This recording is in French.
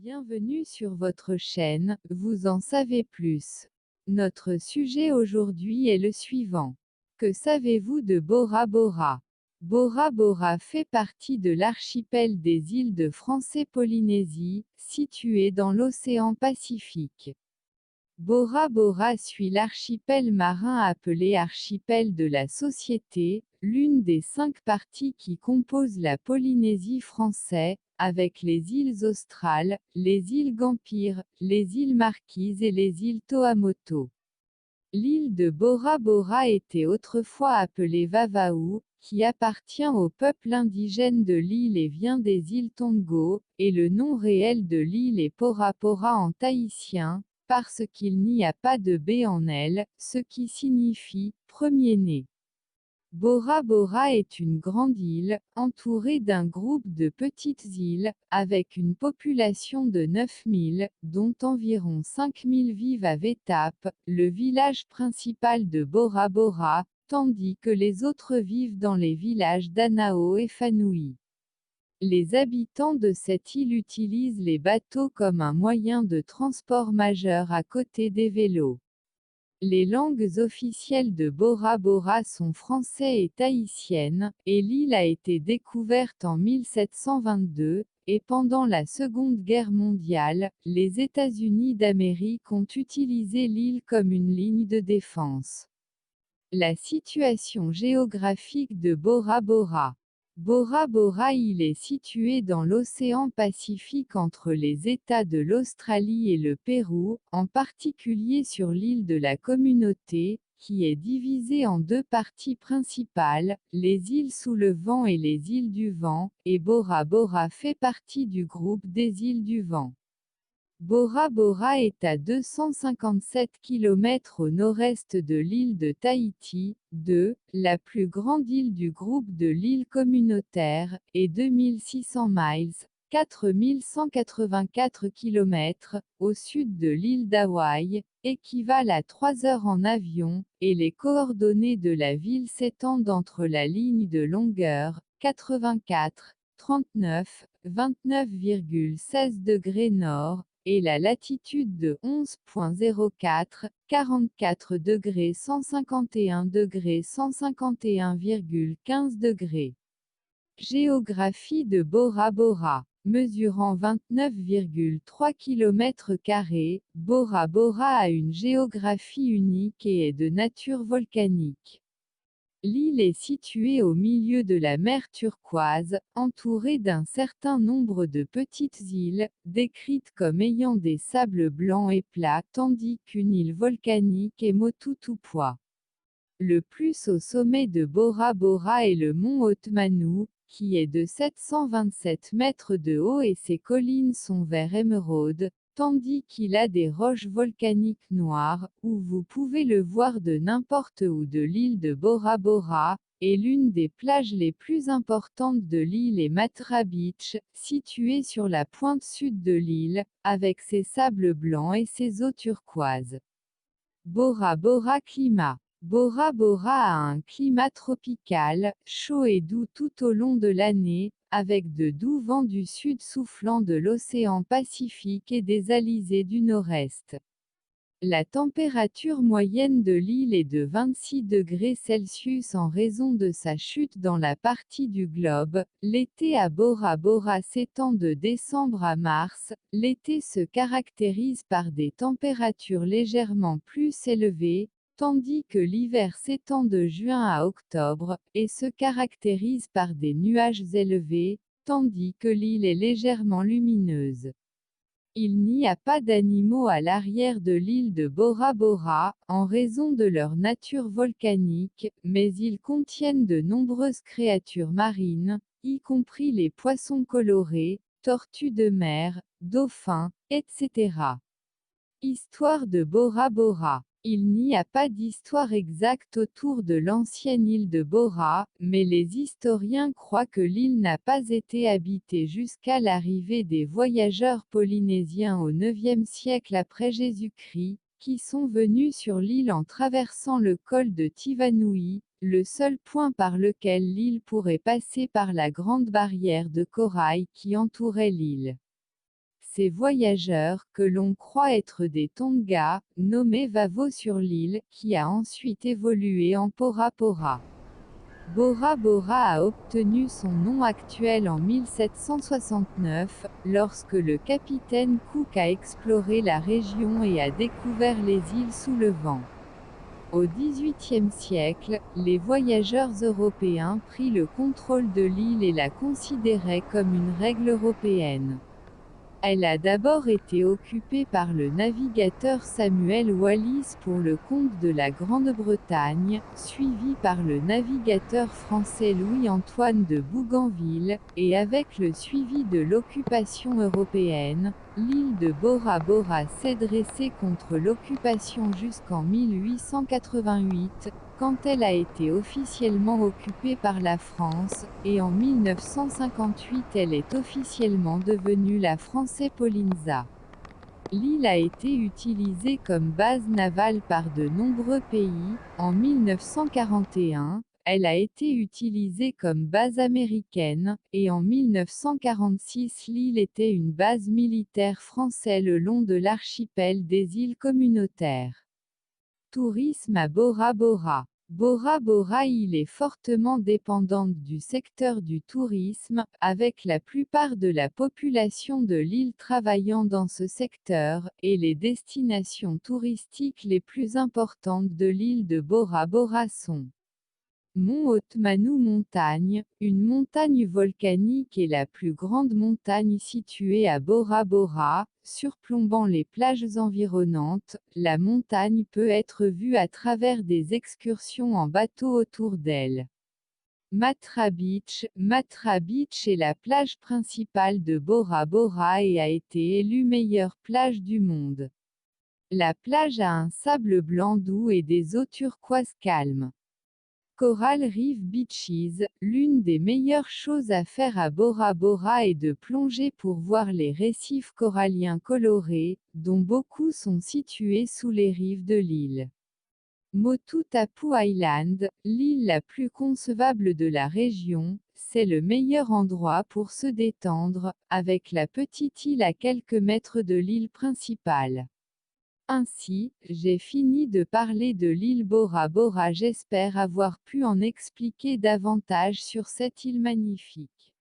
Bienvenue sur votre chaîne, vous en savez plus. Notre sujet aujourd'hui est le suivant. Que savez-vous de Bora Bora? Bora Bora fait partie de l'archipel des îles de Français-Polynésie, situé dans l'océan Pacifique. Bora Bora suit l'archipel marin appelé archipel de la Société, l'une des 5 parties qui composent la Polynésie française, avec les îles Australes, les îles Gampier, les îles Marquises et les îles Tuamotu. L'île de Bora Bora était autrefois appelée Vavaou, qui appartient au peuple indigène de l'île et vient des îles Tongo, et le nom réel de l'île est Pora Pora en tahitien, parce qu'il n'y a pas de baie en elle, ce qui signifie « premier-né ». Bora Bora est une grande île, entourée d'un groupe de petites îles, avec une population de 9000, dont environ 5000 vivent à Vetap, le village principal de Bora Bora, tandis que les autres vivent dans les villages d'Anao et Fanui. Les habitants de cette île utilisent les bateaux comme un moyen de transport majeur à côté des vélos. Les langues officielles de Bora Bora sont français et tahitienne, et l'île a été découverte en 1722, et pendant la Seconde Guerre mondiale, les États-Unis d'Amérique ont utilisé l'île comme une ligne de défense. La situation géographique de Bora Bora. Bora Bora île est située dans l'océan Pacifique entre les États de l'Australie et le Pérou, en particulier sur l'île de la Communauté, qui est divisée en 2 parties principales, les îles sous le vent et les îles du vent, et Bora Bora fait partie du groupe des îles du vent. Bora Bora est à 257 km au nord-est de l'île de Tahiti, la plus grande île du groupe de l'île communautaire, et 2600 miles, 4184 km, au sud de l'île d'Hawaï, équivalent à 3 heures en avion, et les coordonnées de la ville s'étendent entre la ligne de longueur, 84, 39, 29,16 degrés nord, et la latitude de 11,04, 44 degrés 151 degrés 151,15 degrés. Géographie de Bora Bora. Mesurant 29,3 km², Bora Bora a une géographie unique et est de nature volcanique. L'île est située au milieu de la mer Turquoise, entourée d'un certain nombre de petites îles, décrites comme ayant des sables blancs et plats, tandis qu'une île volcanique est Motutupua. Le plus au sommet de Bora Bora est le mont Otmanu, qui est de 727 mètres de haut et ses collines sont vert émeraude, tandis qu'il a des roches volcaniques noires, où vous pouvez le voir de n'importe où de l'île de Bora Bora, et l'une des plages les plus importantes de l'île est Matra Beach, située sur la pointe sud de l'île, avec ses sables blancs et ses eaux turquoises. Bora Bora climat. Bora Bora a un climat tropical, chaud et doux tout au long de l'année, avec de doux vents du sud soufflant de l'océan Pacifique et des alizés du nord-est. La température moyenne de l'île est de 26 degrés Celsius en raison de sa chute dans la partie du globe. L'été à Bora Bora s'étend de décembre à mars. L'été se caractérise par des températures légèrement plus élevées, tandis que l'hiver s'étend de juin à octobre, et se caractérise par des nuages élevés, tandis que l'île est légèrement lumineuse. Il n'y a pas d'animaux à l'arrière de l'île de Bora Bora, en raison de leur nature volcanique, mais ils contiennent de nombreuses créatures marines, y compris les poissons colorés, tortues de mer, dauphins, etc. Histoire de Bora Bora. Il n'y a pas d'histoire exacte autour de l'ancienne île de Bora, mais les historiens croient que l'île n'a pas été habitée jusqu'à l'arrivée des voyageurs polynésiens au IXe siècle après Jésus-Christ, qui sont venus sur l'île en traversant le col de Tivanui, le seul point par lequel l'île pourrait passer par la grande barrière de corail qui entourait l'île. Ces voyageurs, que l'on croit être des Tonga, nommés Vavo sur l'île, qui a ensuite évolué en Pora Pora. Bora Bora a obtenu son nom actuel en 1769, lorsque le capitaine Cook a exploré la région et a découvert les îles sous le vent. Au XVIIIe siècle, les voyageurs européens prirent le contrôle de l'île et la considéraient comme une règle européenne. Elle a d'abord été occupée par le navigateur Samuel Wallis pour le compte de la Grande-Bretagne, suivi par le navigateur français Louis-Antoine de Bougainville, et avec le suivi de l'occupation européenne, l'île de Bora Bora s'est dressée contre l'occupation jusqu'en 1888, quand elle a été officiellement occupée par la France, et en 1958 elle est officiellement devenue la Français-Polynésie. L'île a été utilisée comme base navale par de nombreux pays. En 1941, elle a été utilisée comme base américaine, et en 1946 l'île était une base militaire française le long de l'archipel des îles communautaires. Tourisme à Bora Bora. Bora Bora île est fortement dépendante du secteur du tourisme, avec la plupart de la population de l'île travaillant dans ce secteur, et les destinations touristiques les plus importantes de l'île de Bora Bora sont Mont Otmanu Montagne, une montagne volcanique et la plus grande montagne située à Bora Bora, surplombant les plages environnantes. La montagne peut être vue à travers des excursions en bateau autour d'elle. Matra Beach. Matra Beach est la plage principale de Bora Bora et a été élue meilleure plage du monde. La plage a un sable blanc doux et des eaux turquoise calmes. Coral Reef Beaches, l'une des meilleures choses à faire à Bora Bora est de plonger pour voir les récifs coralliens colorés, dont beaucoup sont situés sous les rives de l'île. Motu Tapu Island, l'île la plus concevable de la région, c'est le meilleur endroit pour se détendre, avec la petite île à quelques mètres de l'île principale. Ainsi, j'ai fini de parler de l'île Bora Bora. J'espère avoir pu en expliquer davantage sur cette île magnifique.